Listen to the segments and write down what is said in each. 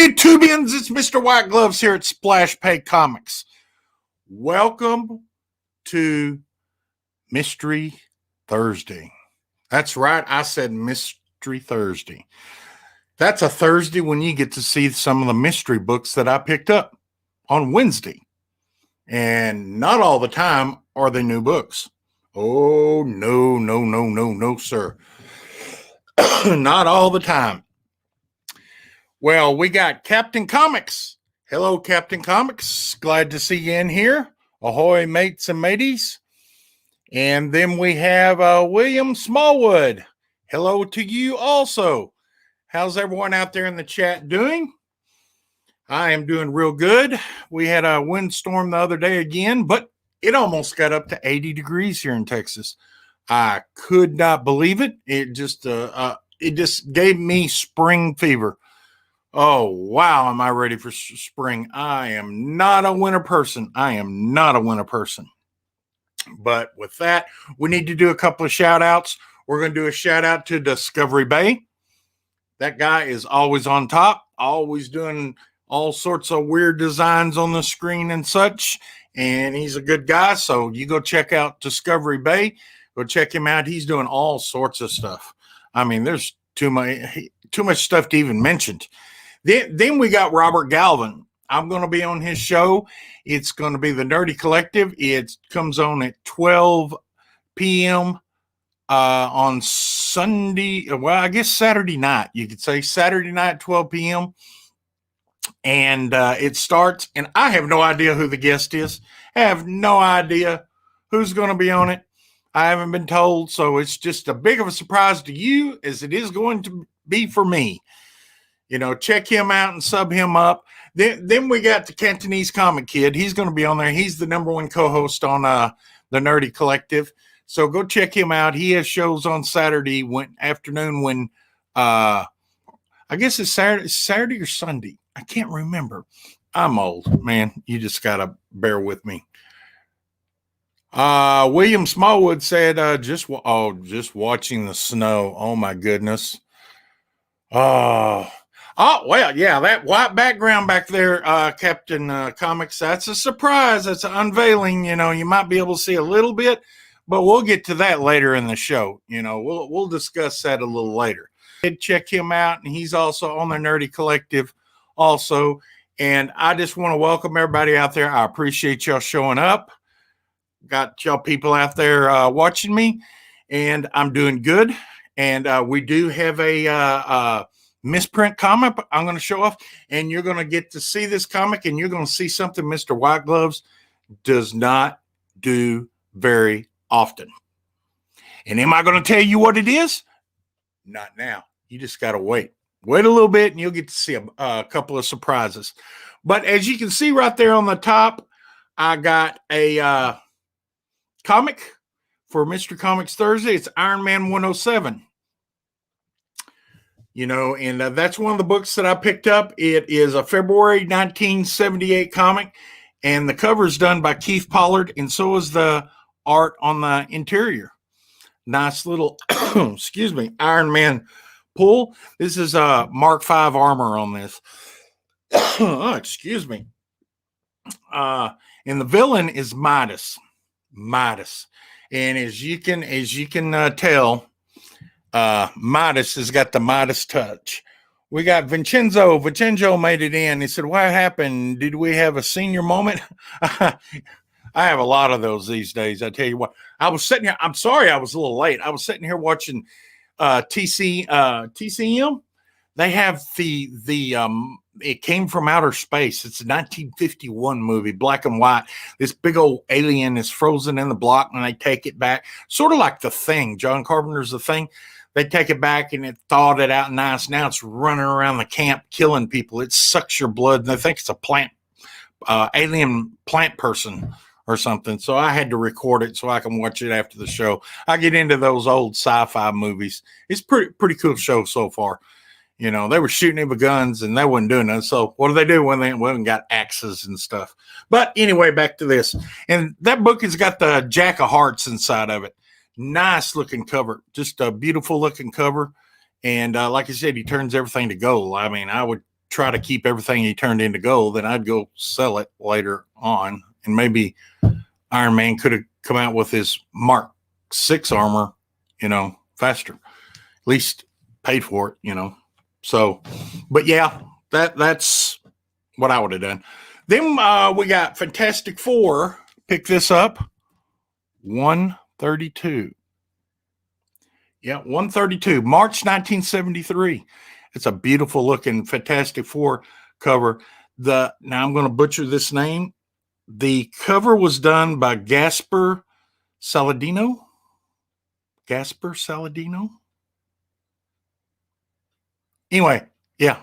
YouTubians, it's Mr. White Gloves here at Splash Pay Comics. Welcome to Mystery Thursday. That's right, I said Mystery Thursday. That's a Thursday when you get to see some of the mystery books that I picked up on Wednesday. And not all the time are they new books. Oh, no, sir. Not all the time. Well, we got Captain Comics. Hello, Captain Comics. Glad to see you in here. Ahoy, mates and mateys. And then we have William Smallwood. Hello to you also. How's everyone out there in the chat doing? I am doing real good. We had a windstorm the other day again, but it almost got up to 80 degrees here in Texas. I could not believe it. It just gave me spring fever. Oh, wow, am I ready for spring? I am not a winter person. But with that, we need to do a couple of shout outs. We're going to do a shout out to Discovery Bay. That guy is always on top, always doing all sorts of weird designs on the screen and such. And he's a good guy. So you go check out Discovery Bay. Go check him out. He's doing all sorts of stuff. I mean, there's too much stuff to even mention. Then we got Robert Galvin. I'm going to be on his show. It's going to be the Nerdy Collective. It comes on at 12 p.m. On Sunday. Well, I guess Saturday night. You could say Saturday night, 12 p.m. And it starts. And I have no idea who the guest is. I have no idea who's going to be on it. I haven't been told. So it's just a big of a surprise to you as it is going to be for me. You know, check him out and sub him up. Then we got the Cantonese Comic Kid. He's going to be on there. He's the number one co-host on the Nerdy Collective. So go check him out. He has shows on Saturday afternoon when, I guess it's Saturday or Sunday. I can't remember. I'm old, man. You just got to bear with me. William Smallwood said, just watching the snow. Oh, my goodness. Oh, well, yeah, that white background back there, Captain Comics, that's a surprise. That's an unveiling. You know, you might be able to see a little bit, but we'll get to that later in the show. You know, we'll discuss that a little later. Check him out, and he's also on the Nerdy Collective also. And I just want to welcome everybody out there. I appreciate y'all showing up. Got y'all people out there watching me, and I'm doing good. And we do have a misprint comic I'm going to show off, and you're going to get to see this comic, and you're going to see something Mr. White Gloves does not do very often. And am I going to tell you what it is? Not now. You just got to wait a little bit, and you'll get to see a couple of surprises. But as you can see right there on the top, I got a comic for Mr. Comics Thursday. It's Iron Man 107. You know, and that's one of the books that I picked up. It is a February 1978 comic, and the cover is done by Keith Pollard, and so is the art on the interior. Nice little, excuse me, Iron Man pull. This is Mark V armor on this. Oh, excuse me. And the villain is Midas. And as you can tell, Midas has got the Midas touch. We got Vincenzo. Vincenzo made it in. He said, what happened? Did we have a senior moment? I have a lot of those these days. I tell you what, I was sitting here. I'm sorry I was a little late. I was sitting here watching TCM. They have it came from outer space. It's a 1951 movie, black and white. This big old alien is frozen in the block, and they take it back. Sort of like The Thing. John Carpenter's The Thing. They take it back, and it thawed it out nice. Now it's running around the camp killing people. It sucks your blood, and they think it's a plant, alien plant person or something. So I had to record it so I can watch it after the show. I get into those old sci-fi movies. It's pretty cool show so far. You know, they were shooting him with guns, and they wasn't doing it. So what do they do when they went and got axes and stuff? But anyway, back to this. And that book has got the Jack of Hearts inside of it. Nice looking cover. Just a beautiful looking cover. And like I said, he turns everything to gold. I mean, I would try to keep everything he turned into gold, then I'd go sell it later on. And maybe Iron Man could have come out with his Mark 6 armor, faster. At least paid for it, So, but yeah, that's what I would have done. Then we got Fantastic Four. Pick this up. 132. Yeah, 132. March 1973. It's a beautiful looking Fantastic Four cover. Now I'm going to butcher this name. The cover was done by Gaspar Saladino. Gaspar Saladino. Anyway, yeah.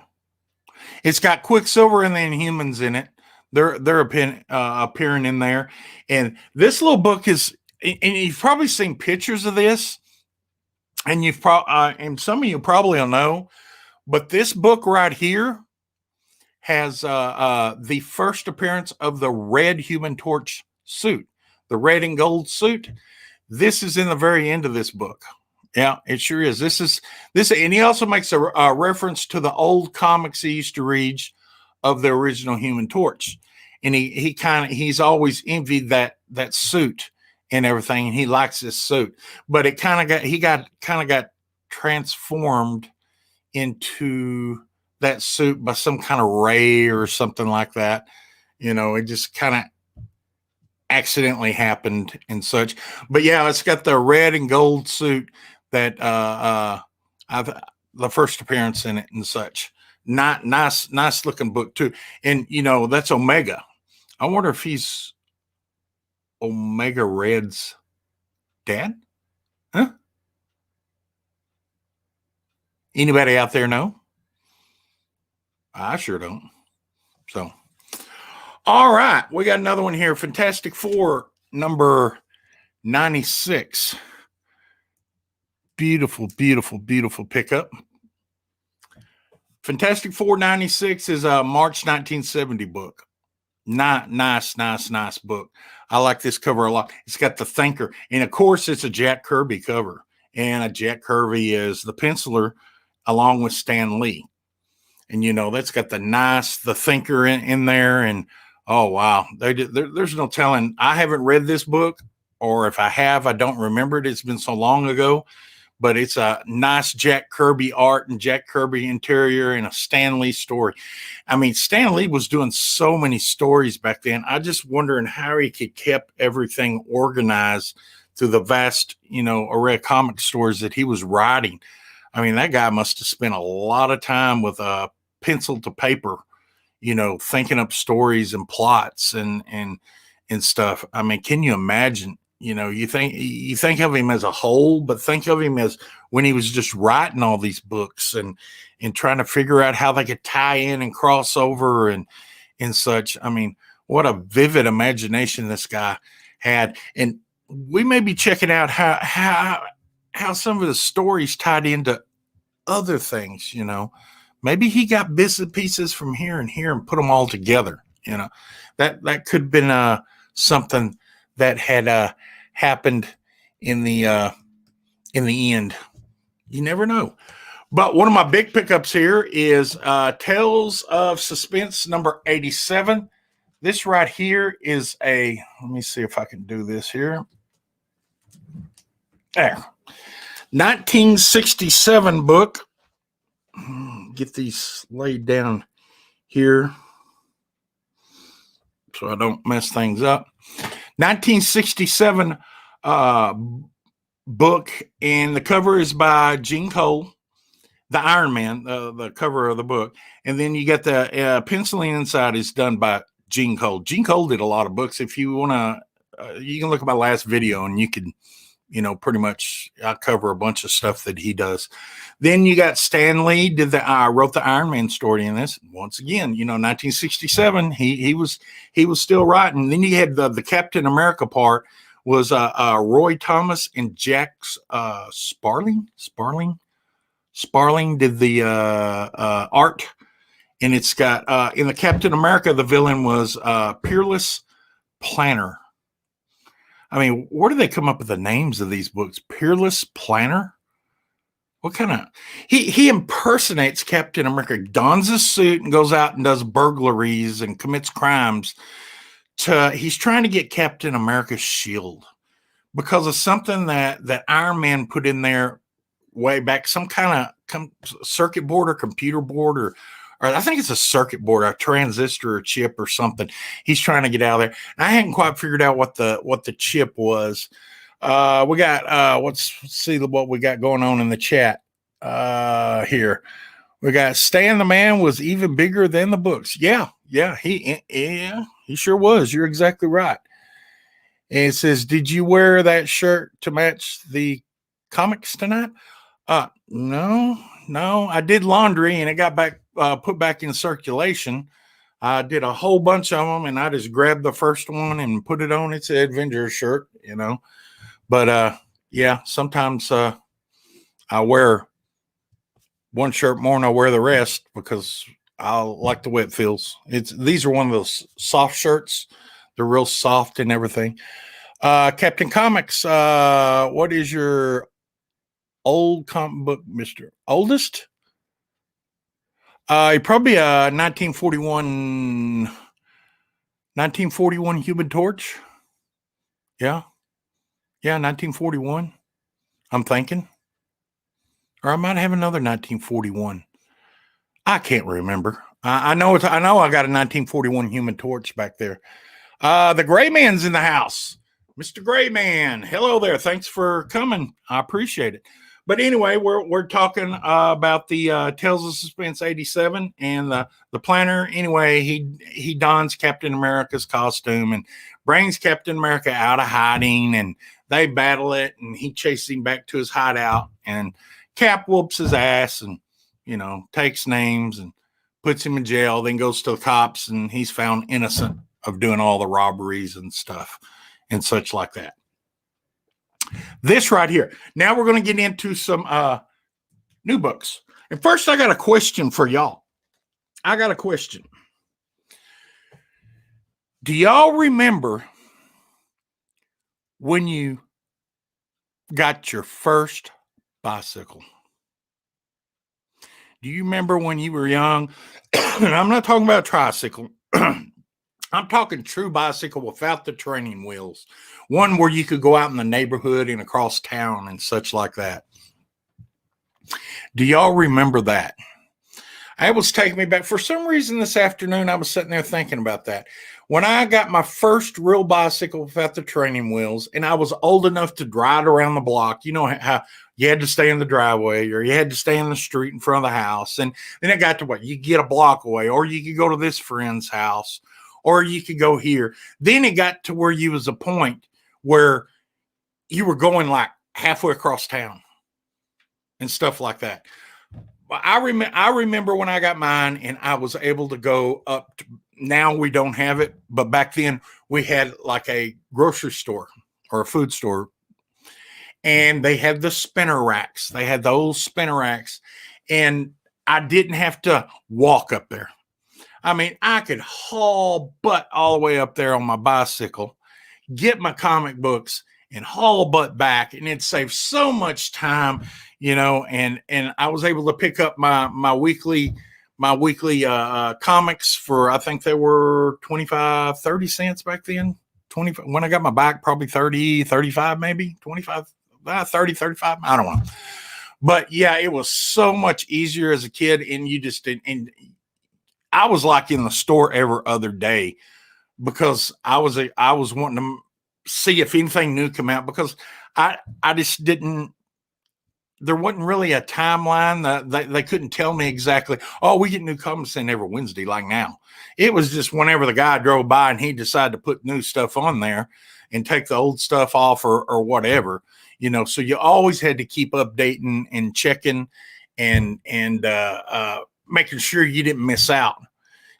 It's got Quicksilver and the Inhumans in it. They're appearing in there. And this little book is, and you've probably seen pictures of this, and and some of you probably will know, but this book right here has the first appearance of the red Human Torch suit, the red and gold suit. This is in the very end of this book. Yeah, it sure is. This, and he also makes a reference to the old comics he used to read of the original Human Torch, and he's always envied that suit and everything, and he likes this suit, but it kind of got transformed into that suit by some kind of ray or something like that. It just kind of accidentally happened and such. But yeah, it's got the red and gold suit that the first appearance in it and such. Not nice looking book too. And that's Omega. I wonder if he's Omega Red's dad? Huh? Anybody out there know? I sure don't. So, all right, we got another one here. Fantastic Four number 96. Beautiful, beautiful, beautiful pickup. Fantastic Four 96 is a March 1970 book. Nice book. I like this cover a lot. It's got the Thinker, and of course, it's a Jack Kirby cover. And Jack Kirby is the penciler along with Stan Lee. And that's got the Thinker in there. And oh wow, there's no telling. I haven't read this book, or if I have, I don't remember it. It's been so long ago. But it's a nice Jack Kirby art and Jack Kirby interior and a Stan Lee story. I mean, Stan Lee was doing so many stories back then. I just wondering how he could keep everything organized through the vast, array of comic stories that he was writing. I mean, that guy must have spent a lot of time with a pencil to paper, thinking up stories and plots and stuff. I mean, can you imagine? You think of him as a whole, but think of him as when he was just writing all these books and trying to figure out how they could tie in and cross over and such. I mean, what a vivid imagination this guy had. And we may be checking out how some of the stories tied into other things, Maybe he got bits and pieces from here and here and put them all together, That could have been something that had happened in the end. You never know. But one of my big pickups here is Tales of Suspense number 87. This right here is let me see if I can do this here. There. 1967 book. Get these laid down here so I don't mess things up. 1967 book, and the cover is by Gene Cole, the Iron Man, the cover of the book. And then you got the penciling inside is done by Gene Cole. Gene Cole did a lot of books. If you want to, you can look at my last video and you can, pretty much I cover a bunch of stuff that he does. Then you got Stan Lee wrote the Iron Man story in this. Once again, 1967, he was still writing. Then you had the Captain America part was Roy Thomas and Jack Sparling. Sparling did the art, and it's got in the Captain America, the villain was Peerless Planner. I mean, where do they come up with the names of these books? Peerless Planner? what kind of he impersonates Captain America, dons a suit and goes out and does burglaries and commits crimes. He's trying to get Captain America's shield because of something that Iron Man put in there way back, some kind of circuit board or computer board, or I think it's a circuit board, a transistor or chip or something. He's trying to get out of there. I hadn't quite figured out what the chip was. We got let's see what we got going on in the chat here. We got Stan the Man was even bigger than the books. Yeah, he sure was. You're exactly right. And it says, did you wear that shirt to match the comics tonight? No, I did laundry and it got back put back in circulation. I did a whole bunch of them and I just grabbed the first one and put it on. It's an Avengers shirt, But yeah, sometimes I wear one shirt more than I wear the rest because I like the way it feels. These are one of those soft shirts. They're real soft and everything. Captain Comics, what is your old comic book, Mr. Oldest? Probably a 1941 Human Torch. Yeah, 1941. I'm thinking. Or I might have another 1941. I can't remember. I know I got a 1941 Human Torch back there. The Gray Man's in the house. Mr. Gray Man, hello there. Thanks for coming. I appreciate it. But anyway, we're talking about the Tales of Suspense 87 and the planner. Anyway, he dons Captain America's costume and brings Captain America out of hiding, and they battle it, and he chases him back to his hideout, and Cap whoops his ass and, takes names and puts him in jail, then goes to the cops, and he's found innocent of doing all the robberies and stuff and such like that. This right here. Now we're going to get into some new books. And first, I got a question for y'all. I got a question. Do y'all remember when you got your first bicycle? Do you remember when you were young? And I'm not talking about a tricycle. I'm talking true bicycle without the training wheels. One where you could go out in the neighborhood and across town and such like that. Do y'all remember that? It was taking me back. For some reason this afternoon, I was sitting there thinking about that. When I got my first real bicycle without the training wheels, and I was old enough to ride around the block, you know how you had to stay in the driveway or you had to stay in the street in front of the house. And then it got to what? You get a block away, or you could go to this friend's house, or you could go here. Then it got to where you was a point where you were going like halfway across town and stuff like that. I remember when I got mine and I was able to go up to, now we don't have it, but back then we had like a grocery store or a food store, and they had the spinner racks. They had those spinner racks, and I didn't have to walk up there. I mean, I could haul butt all the way up there on my bicycle, get my comic books, and haul butt back, and it saved so much time, and I was able to pick up my weekly comics for, I think they were 25, 30 cents back then. 20 when I got my bike, probably 30, 35, maybe 25, 30, 35. I don't know. But yeah, it was so much easier as a kid. And you just didn't, and I was like in the store every other day because I was wanting to see if anything new come out, because I just didn't, there wasn't really a timeline. They couldn't tell me exactly, oh, we get new comics in every Wednesday like now. It was just whenever the guy drove by and he decided to put new stuff on there and take the old stuff off or whatever, so you always had to keep updating and checking and making sure you didn't miss out.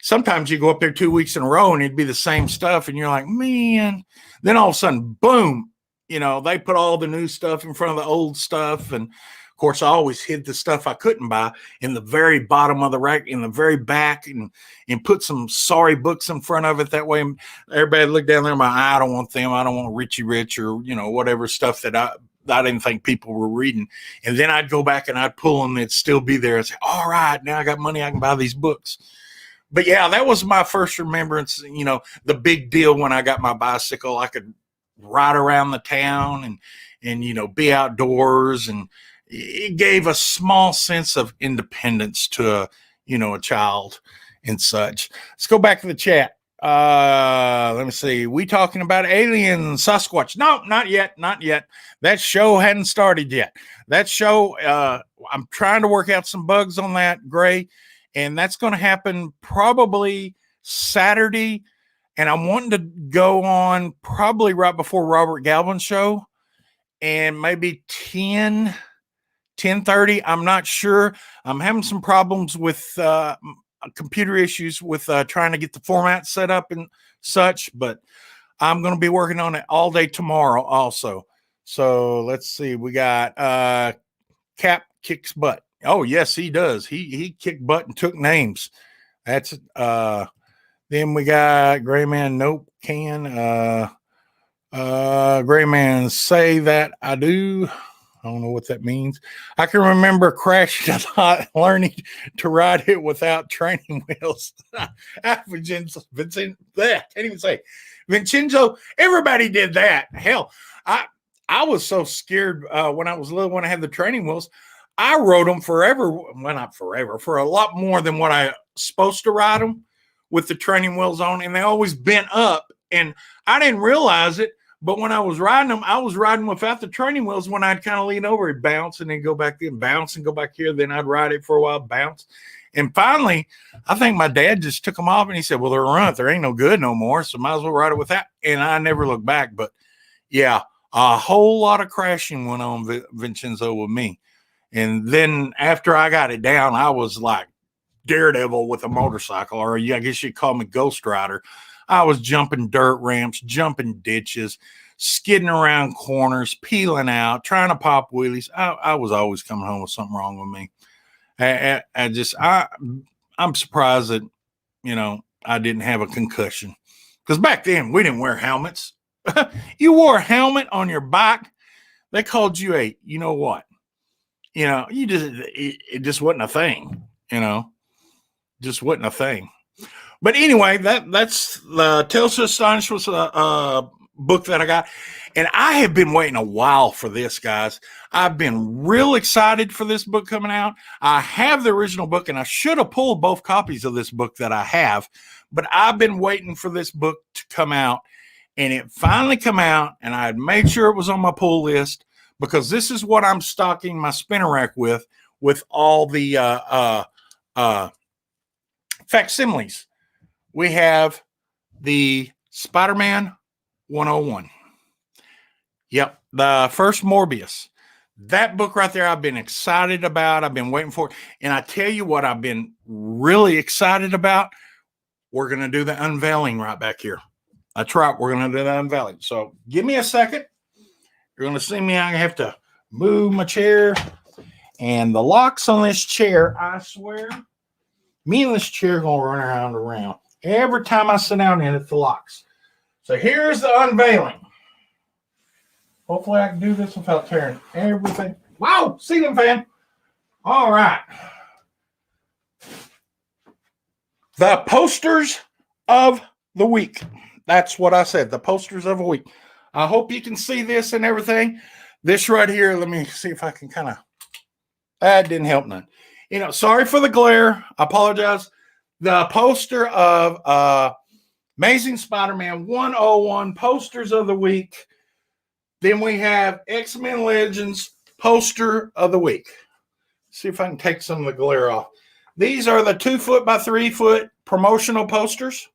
Sometimes you go up there 2 weeks in a row and it'd be the same stuff and you're like, man, then all of a sudden, boom, they put all the new stuff in front of the old stuff. And of course, I always hid the stuff I couldn't buy in the very bottom of the rack, in the very back, and put some sorry books in front of it. That way, everybody look down there and I don't want them. I don't want Richie Rich or, whatever stuff that I didn't think people were reading. And then I'd go back and I'd pull them. It'd still be there and say, all right, now I got money. I can buy these books. But yeah, that was my first remembrance, the big deal when I got my bicycle. I could ride around the town and be outdoors, and it gave a small sense of independence to a child and such. Let's go back to the chat. Let me see. We talking about aliens, Sasquatch? No, not yet. That show hadn't started yet. That show, I'm trying to work out some bugs on that, Gray. And that's going to happen probably Saturday. And I'm wanting to go on probably right before Robert Galvin's show, and maybe 10:30. I'm not sure. I'm having some problems with computer issues with trying to get the format set up and such. But I'm going to be working on it all day tomorrow also. So let's see. We got Cap Kicks Butt. Oh, yes, he does. He kicked butt and took names. That's then we got Gray Man. Nope, can Gray Man say that I do. I don't know what that means. I can remember crashing a lot, learning to ride it without training wheels. Vincenzo, can't even say Vincenzo. Everybody did that. Hell, I was so scared when I was little, when I had the training wheels. I rode them forever. Well, not forever, for a lot more than what I supposed to ride them with the training wheels on. And they always bent up. And I didn't realize it. But when I was riding them, I was riding without the training wheels. When I'd kind of lean over, it'd bounce and then go back in, bounce and go back here. Then I'd ride it for a while, bounce. And finally, I think my dad just took them off and he said, well, they're run. They ain't no good no more. So might as well ride it with that. And I never looked back. But yeah, a whole lot of crashing went on, Vincenzo, with me. And then after I got it down, I was like Daredevil with a motorcycle, or I guess you'd call me Ghost Rider. I was jumping dirt ramps, jumping ditches, skidding around corners, peeling out, trying to pop wheelies. I was always coming home with something wrong with me. I'm surprised that, I didn't have a concussion, because back then we didn't wear helmets. You wore a helmet on your bike, they called you a, you know what? It just wasn't a thing, just wasn't a thing. But anyway, that's the Tales to Astonish was a book that I got. And I have been waiting a while for this, guys. I've been real excited for this book coming out. I have the original book, and I should have pulled both copies of this book that I have. But I've been waiting for this book to come out. And it finally come out, and I had made sure it was on my pull list, because this is what I'm stocking my spinner rack with all the facsimiles. We have the Spider-Man 101. Yep, the first Morbius. That book right there I've been excited about. I've been waiting for it. And I tell you what I've been really excited about. We're going to do the unveiling right back here. That's right, we're going to do the unveiling. So give me a second. You're going to see me. I have to move my chair. And the locks on this chair, I swear, me and this chair are going to run around. Every time I sit down in it, the locks. So here's the unveiling. Hopefully I can do this without tearing everything. Wow, ceiling fan. All right. The posters of the week. That's what I said, the posters of the week. I hope you can see this and everything. This right here, let me see if I can kind of, that didn't help none. Sorry for the glare. I apologize. The poster of Amazing Spider-Man 101 posters of the week. Then we have X-Men Legends poster of the week. See if I can take some of the glare off. These are the 2 foot by 3 foot promotional posters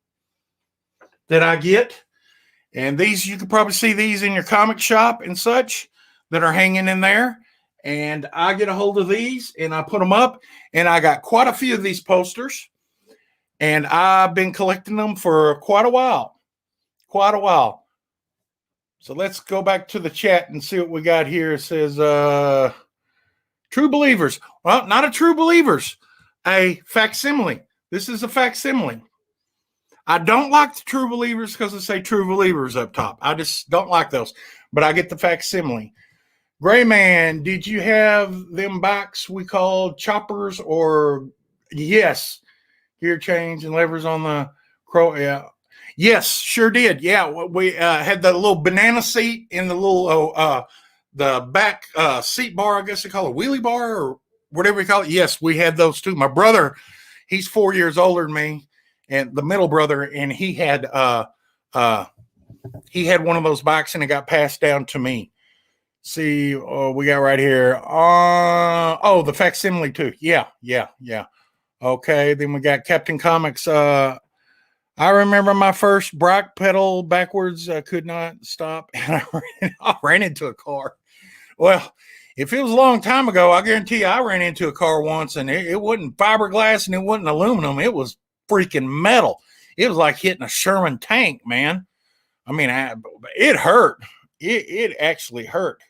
that I get. And these, you can probably see these in your comic shop and such that are hanging in there. And I get a hold of these and I put them up. And I got quite a few of these posters. And I've been collecting them for quite a while. So let's go back to the chat and see what we got here. It says, True Believers. Well, not a True Believers, a facsimile. This is a facsimile. I don't like the True Believers because they say True Believers up top. I just don't like those. But I get the facsimile. Gray Man, did you have them bikes we called choppers or yes, gear change and levers on the Crow? Yeah. Yes, sure did. Yeah, we had the little banana seat and the little the back seat bar, I guess they call it wheelie bar or whatever you call it. Yes, we had those too. My brother, he's 4 years older than me, and the middle brother, and he had one of those bikes, and it got passed down to me. See, we got right here. The facsimile too. Yeah. Okay, then we got Captain Comics. I remember my first brake pedal backwards. I could not stop, and I ran into a car. Well, if it was a long time ago, I guarantee you I ran into a car once, and it wasn't fiberglass and it wasn't aluminum. It was freaking metal. It was like hitting a Sherman tank, man. I mean, it hurt. It actually hurt.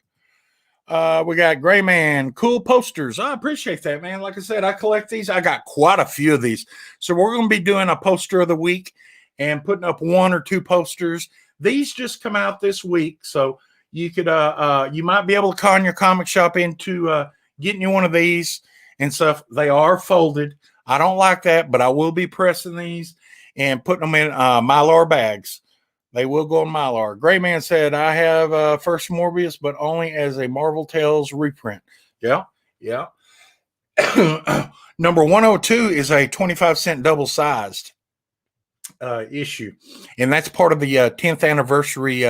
We got Gray Man, cool posters. I appreciate that, man. Like I said, I collect these. I got quite a few of these. So we're going to be doing a poster of the week and putting up 1 or 2 posters. These just come out this week. So you could, you might be able to con your comic shop into getting you one of these and stuff. They are folded. I don't like that, but I will be pressing these and putting them in Mylar bags. They will go on Mylar. Gray Man said, I have First Morbius, but only as a Marvel Tales reprint. Yeah. Number 102 is a 25-cent double-sized issue. And that's part of the 10th anniversary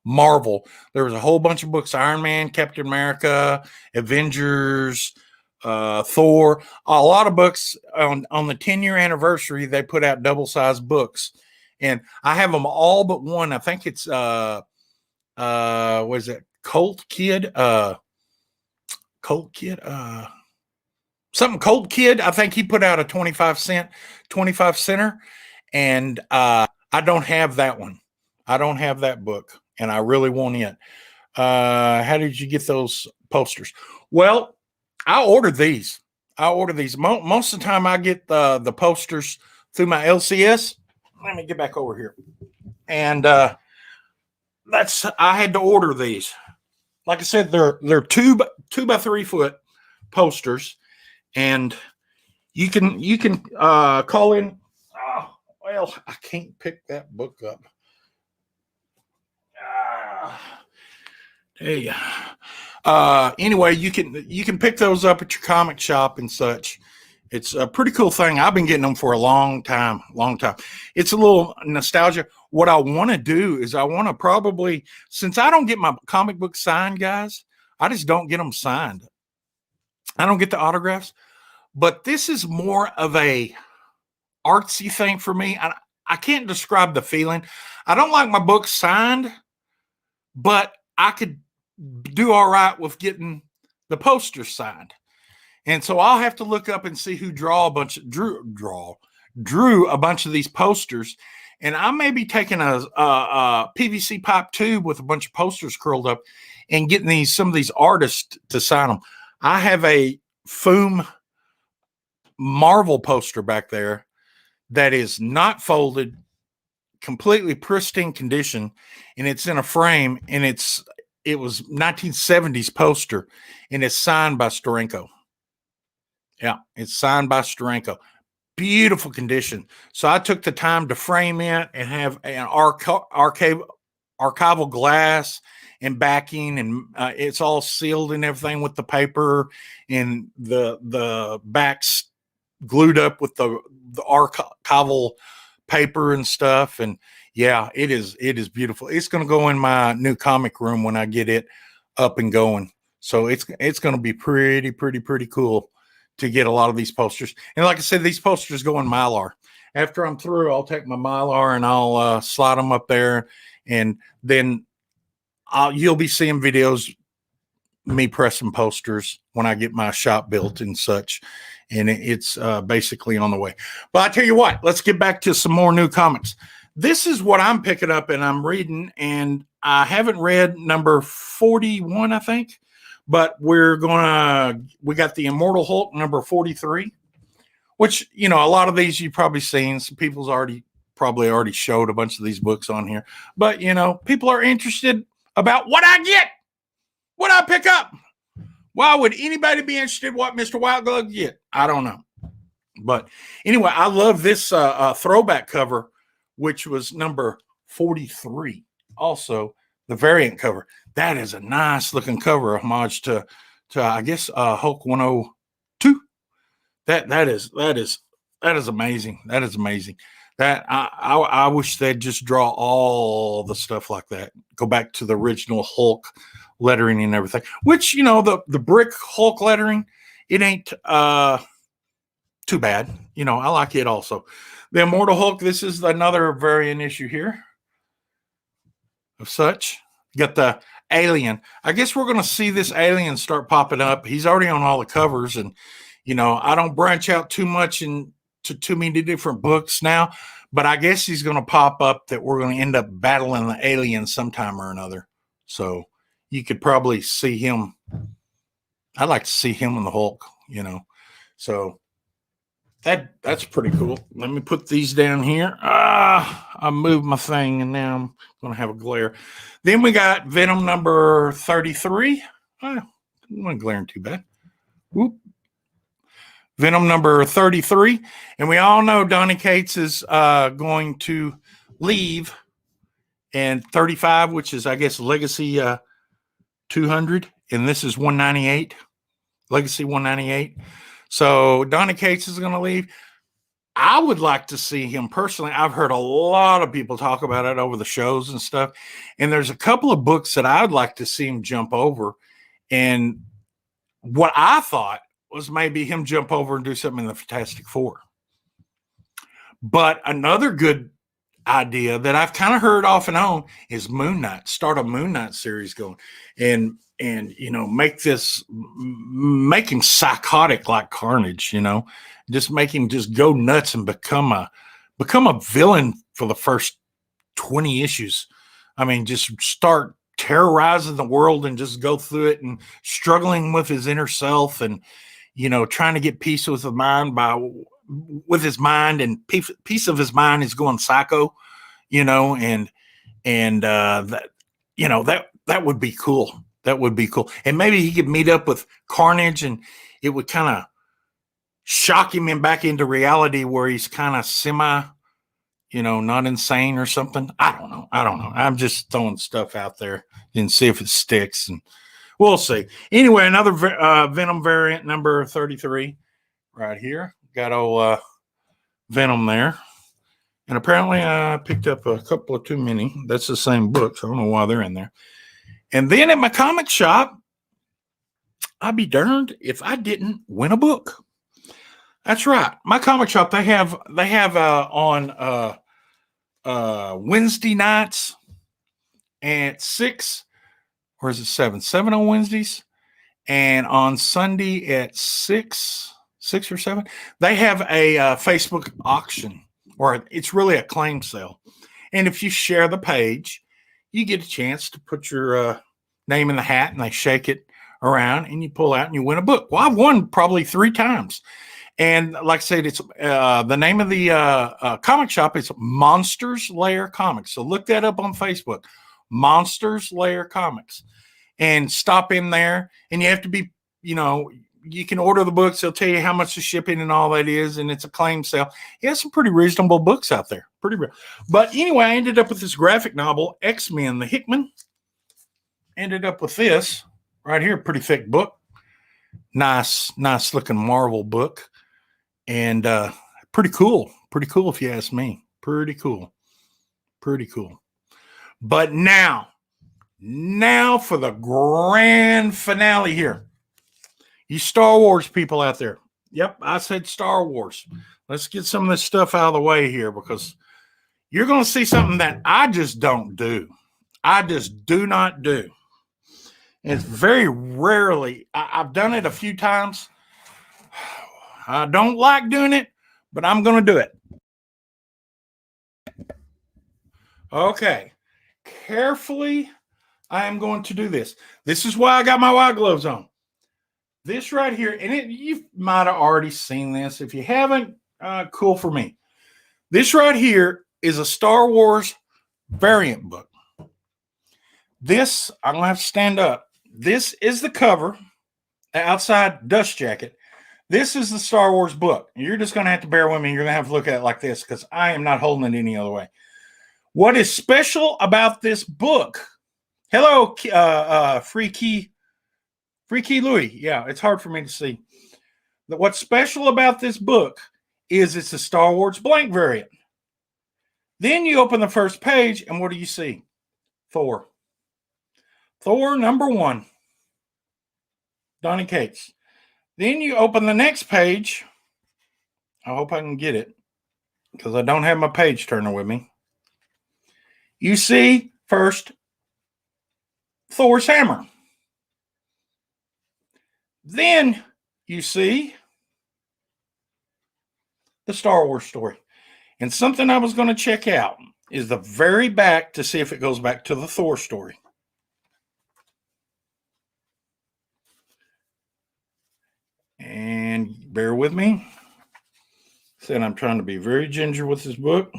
Marvel. There was a whole bunch of books, Iron Man, Captain America, Avengers, Thor. A lot of books on the 10-year anniversary, they put out double-sized books. And I have them all but one. I think it's what is it? Colt Kid. Something Colt Kid. I think he put out a 25 center. And I don't have that one. I don't have that book. And I really want it. How did you get those posters? Well, I ordered these. Most of the time I get the posters through my LCS. Let me get back over here. And I had to order these. Like I said, they're 2 by 3 foot posters, and you can call in. Oh, well, I can't pick that book up. Hey. Anyway, you can pick those up at your comic shop and such. It's a pretty cool thing. I've been getting them for a long time. It's a little nostalgia. What I want to do is I want to probably, since I don't get my comic book signed, guys, I just don't get them signed. I don't get the autographs. But this is more of a artsy thing for me. I can't describe the feeling. I don't like my books signed, but I could do all right with getting the posters signed. And so I'll have to look up and see who drew a bunch of these posters. And I may be taking a PVC pipe tube with a bunch of posters curled up and getting some of these artists to sign them. I have a Foom Marvel poster back there that is not folded, completely pristine condition, and it's in a frame, and it was 1970s poster, and it's signed by Steranko. Yeah, it's signed by Steranko. Beautiful condition. So I took the time to frame it and have an archival glass and backing, and it's all sealed and everything with the paper, and the backs glued up with the archival paper and stuff. And yeah, it is beautiful. It's going to go in my new comic room when I get it up and going. So it's going to be pretty cool to get a lot of these posters. And like I said, these posters go in Mylar. After I'm through, I'll take my Mylar and I'll slide them up there, and then you'll be seeing videos me pressing posters when I get my shop built and such. And it's basically on the way. But I tell you what, let's get back to some more new comics. This is what I'm picking up and I'm reading, and I haven't read number 41, I think. But we got the Immortal Hulk number 43, which, a lot of these you've probably seen. Some people's probably already showed a bunch of these books on here. But, people are interested about what I get. What I pick up? Why would anybody be interested in what Mr. White Glove get? I don't know. But anyway, I love this throwback cover, which was number 43. Also, the variant cover. That is a nice looking cover, homage to I guess Hulk 102. That is amazing. That is amazing. That I wish they'd just draw all the stuff like that. Go back to the original Hulk lettering and everything. Which, you know, the brick Hulk lettering, it ain't too bad. You know, I like it also. The Immortal Hulk, this is another variant issue here of such. You got the Alien. I guess we're going to see this Alien start popping up. He's already on all the covers, and you know, I don't branch out too much into too many different books now, but I guess he's going to pop up that we're going to end up battling the Alien sometime or another. So you could probably see him. I'd like to see him in the Hulk, you know. So that's pretty cool. Let me put these down here. I moved my thing and now I'm going to have a glare. Then we got Venom number 33. I'm not glaring too bad. Whoop. Venom number 33. And we all know Donny Cates is going to leave. And 35, which is, I guess, Legacy 200. And this is 198. Legacy 198. So Donny Cates is going to leave. I would like to see him personally. I've heard a lot of people talk about it over the shows and stuff. And there's a couple of books that I'd like to see him jump over. And what I thought was maybe him jump over and do something in the Fantastic Four. But another good idea that I've kind of heard off and on is Moon Knight. Start a Moon Knight series going. And you know, make him psychotic like Carnage, you know, just make him just go nuts and become a villain for the first 20 issues. I mean, just start terrorizing the world and just go through it and struggling with his inner self and, you know, trying to get peace with his mind and piece of his mind is going psycho, you know, and that, you know, that would be cool. That would be cool. And maybe he could meet up with Carnage and it would kind of shock him back into reality where he's kind of semi, you know, not insane or something. I don't know. I'm just throwing stuff out there and see if it sticks. And we'll see. Anyway, another Venom variant number 33 right here. Got old Venom there. And apparently I picked up a couple of too many. That's the same books. I don't know why they're in there. And then at my comic shop, I'd be darned if I didn't win a book. That's right. My comic shop, they have on Wednesday nights at 6, or is it 7? 7 on Wednesdays. And on Sunday at 6 or 7, they have a Facebook auction, or it's really a claim sale. And if you share the page, you get a chance to put your name in the hat and they shake it around and you pull out and you win a book. Well, I've won probably 3 times. And like I said, it's the name of the comic shop is Monsters Lair Comics. So look that up on Facebook, Monsters Lair Comics, and stop in there. And you have to be, you know, you can order the books. They'll tell you how much the shipping and all that is. And it's a claim sale. He has some pretty reasonable books out there. Pretty real. But anyway, I ended up with this graphic novel, X-Men, the Hickman. Ended up with this right here. Pretty thick book. Nice looking Marvel book. And pretty cool. Pretty cool if you ask me. Pretty cool. But now for the grand finale here. You Star Wars people out there. Yep, I said Star Wars. Let's get some of this stuff out of the way here because you're going to see something that I just don't do. I just do not do. And it's very rarely. I've done it a few times. I don't like doing it, but I'm going to do it. Okay. Carefully, I am going to do this. This is why I got my white gloves on. This right here, and you might have already seen this. If you haven't, cool for me. This right here is a Star Wars variant book. This, I'm going to have to stand up This is the cover, the outside dust jacket. This is the Star Wars book. You're just going to have to bear with me. You're going to have to look at it like this because I am not holding it any other way. What is special about this book? Hello, Free Key Louie. Yeah, it's hard for me to see. What's special about this book is it's a Star Wars blank variant. Then you open the first page, and what do you see? Thor. Thor #1. Donny Cates. Then you open the next page. I hope I can get it because I don't have my page turner with me. You see first Thor's hammer. Then you see the Star Wars story. And something I was going to check out is the very back to see if it goes back to the Thor story. And bear with me. Said I'm trying to be very ginger with this book.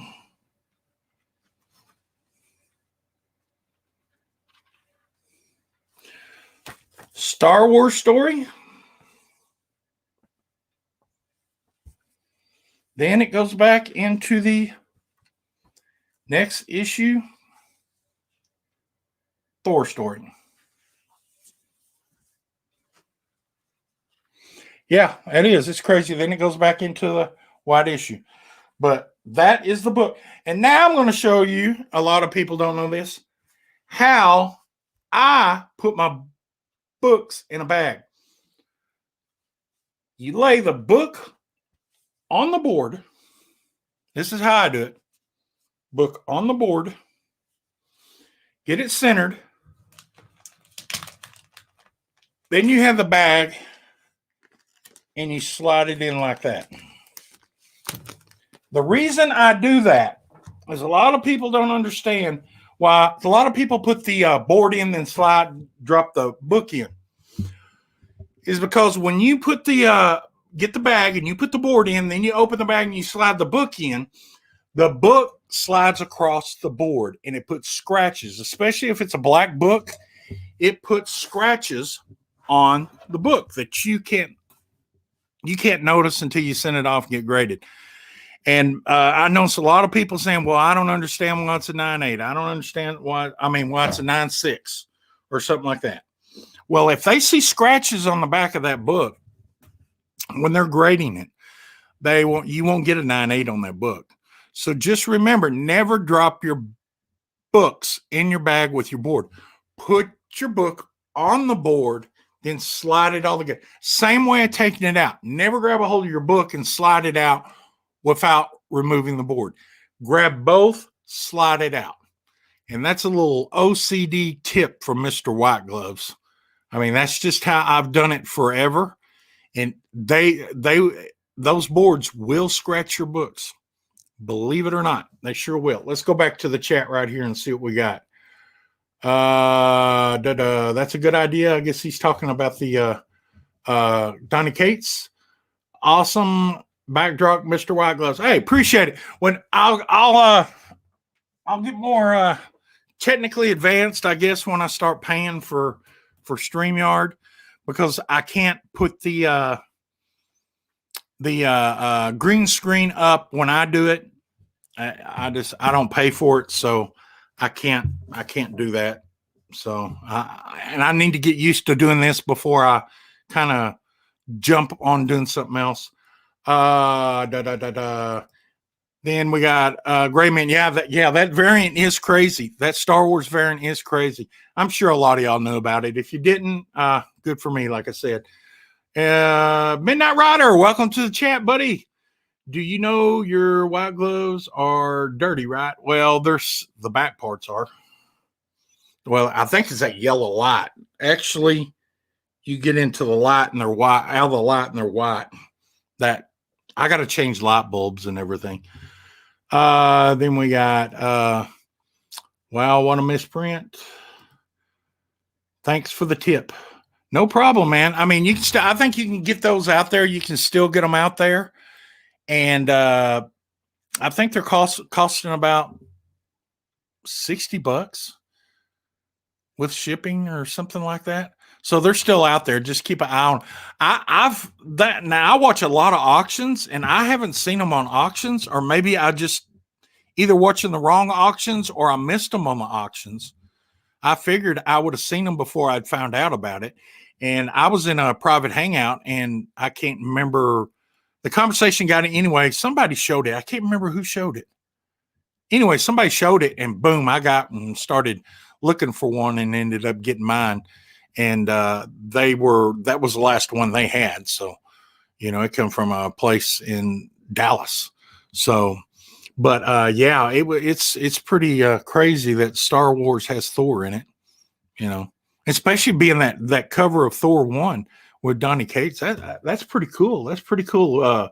Star Wars story. Then it goes back into the next issue, Thor story. Yeah, it is. It's crazy. Then it goes back into the white issue. But that is the book. And now I'm going to show you, a lot of people don't know this, how I put my books in a bag. You lay the book on the board. This is how I do it. Book on the board. Get it centered. Then you have the bag and you slide it in like that. The reason I do that is a lot of people don't understand why. A lot of people put the board in and drop the book in. Is because when you put get the bag and you put the board in, then you open the bag and you slide the book in, the book slides across the board and it puts scratches, especially if it's a black book, it puts scratches on the book that you can't notice until you send it off and get graded. And I noticed a lot of people saying, well, I don't understand why it's a 9.8. I don't understand why it's a 9.6 or something like that. Well, if they see scratches on the back of that book, when they're grading it, you won't get a 9.8 on that book. So just remember, never drop your books in your bag with your board. Put your book on the board, then slide it all together. Same way of taking it out. Never grab a hold of your book and slide it out without removing the board. Grab both, slide it out. And that's a little OCD tip from Mr. White Gloves. I mean, that's just how I've done it forever. And those boards will scratch your books. Believe it or not, they sure will. Let's go back to the chat right here and see what we got. That's a good idea. I guess he's talking about the Donny Cates. Awesome backdrop, Mr. White Gloves. Hey, appreciate it. When I'll get more technically advanced, I guess, when I start paying for StreamYard, because I can't put the green screen up when I do it. I don't pay for it, so I can't do that. So I need to get used to doing this before I kind of jump on doing something else. Then we got Gray Man. That variant is crazy. That Star Wars variant is crazy. I'm sure a lot of y'all know about it. If you didn't, good for me, like I said. Midnight Rider, welcome to the chat, buddy. Do you know your white gloves are dirty, right? Well, there's the back parts are. Well, I think it's that yellow light. Actually, you get into the light and they're white, out of the light and they're white. That I got to change light bulbs and everything. Then we got wow, what a misprint. Thanks for the tip. No problem, man. I mean, I think you can get those out there. You can still get them out there. And I think they're costing about $60 with shipping or something like that. So they're still out there. Just keep an eye on. I watch a lot of auctions, and I haven't seen them on auctions, or maybe I just either watching the wrong auctions or I missed them on the auctions. I figured I would have seen them before I'd found out about it. And I was in a private hangout, and I can't remember the conversation got it anyway. Somebody showed it. I can't remember who showed it. Anyway, somebody showed it, and boom, I got and started looking for one and ended up getting mine. And that was the last one they had. So, it come from a place in Dallas. So, but yeah, it's pretty crazy that Star Wars has Thor in it, especially being that cover of Thor 1 with Donny Cates. That's pretty cool. That's pretty cool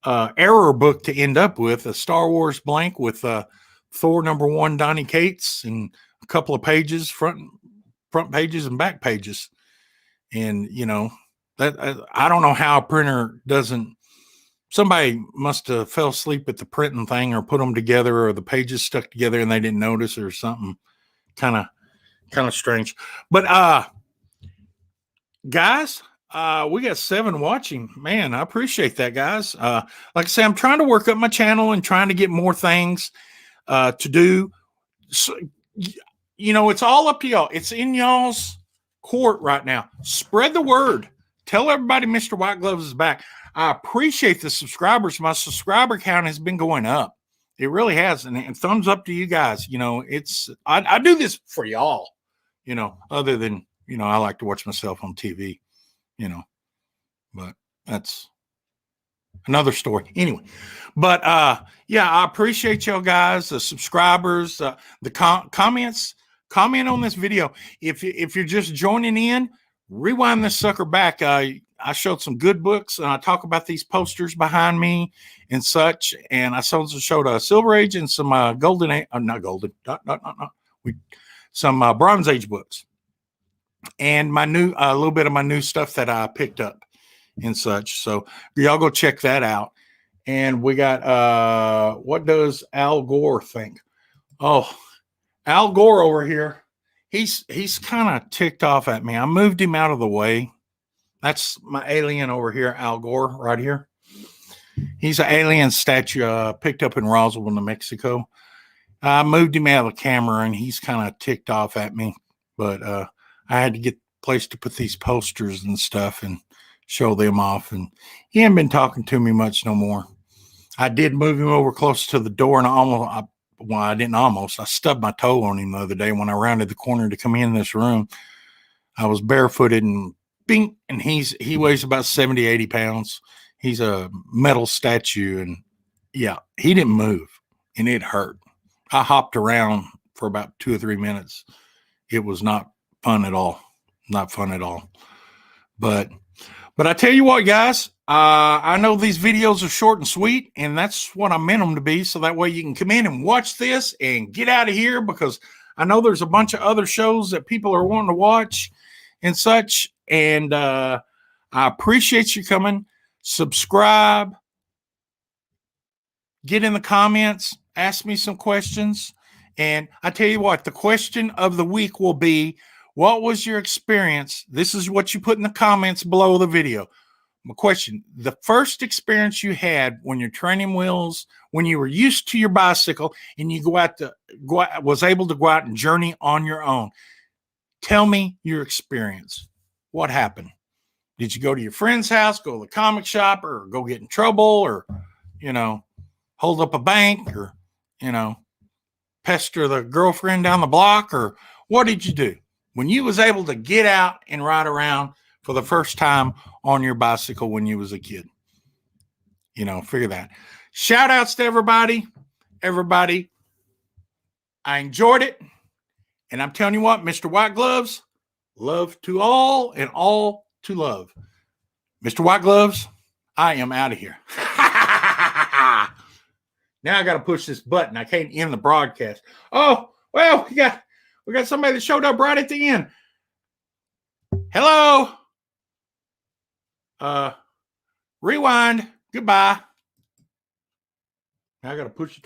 error book to end up with, a Star Wars blank with Thor #1 Donny Cates and a couple of pages, front pages and back pages. And that I don't know how a printer doesn't. Somebody must have fell asleep at the printing thing or put them together, or the pages stuck together and they didn't notice, or something kind of strange. But guys, we got 7 watching. Man, I appreciate that, guys. Like I say, I'm trying to work up my channel and trying to get more things to do. So, it's all up to y'all. It's in y'all's court right now. Spread the word. Tell everybody Mr. White Gloves is back. I appreciate the subscribers. My subscriber count has been going up. It really has. And thumbs up to you guys. I do this for y'all, other than, I like to watch myself on TV, but that's another story. Anyway, but yeah, I appreciate y'all guys, the subscribers, the comments. Comment on this video. If you're just joining in, rewind this sucker back. I showed some good books, and I talk about these posters behind me and such. And I also showed a Silver Age and some Golden Age, not Golden, some Bronze Age books, and my new a little bit of my new stuff that I picked up and such. So y'all go check that out. And we got what does Al Gore think? Oh, Al Gore over here. He's kind of ticked off at me. I moved him out of the way. That's my alien over here, Al Gore, right here. He's an alien statue picked up in Roswell, New Mexico. I moved him out of the camera, and he's kind of ticked off at me. But I had to get a place to put these posters and stuff and show them off. And he hadn't been talking to me much no more. I did move him over close to the door, and I didn't almost. I stubbed my toe on him the other day when I rounded the corner to come in this room. I was barefooted and bing, and he weighs about 70, 80 pounds. He's a metal statue, and yeah, he didn't move, and it hurt. I hopped around for about 2 or 3 minutes. It was not fun at all. Not fun at all. But I tell you what, guys, I know these videos are short and sweet, and that's what I meant them to be. So that way you can come in and watch this and get out of here, because I know there's a bunch of other shows that people are wanting to watch and such. And I appreciate you coming. Subscribe. Get in the comments. Ask me some questions. And I tell you what, the question of the week will be, what was your experience? This is what you put in the comments below the video. My question, the first experience you had when your training wheels, when you were used to your bicycle and you was able to go out and journey on your own. Tell me your experience. What happened? Did you go to your friend's house, go to the comic shop, or go get in trouble, or, hold up a bank, or, pester the girlfriend down the block, or what did you do when you was able to get out and ride around for the first time on your bicycle when you was a kid? Figure that. Shout outs to everybody. Everybody, I enjoyed it. And I'm telling you what, Mr. White Gloves, love to all and all to love. Mr. White Gloves, I am out of here. Now I got to push this button. I can't end the broadcast. Oh, well, we got somebody that showed up right at the end. Hello. Rewind. Goodbye. Now I got to push it.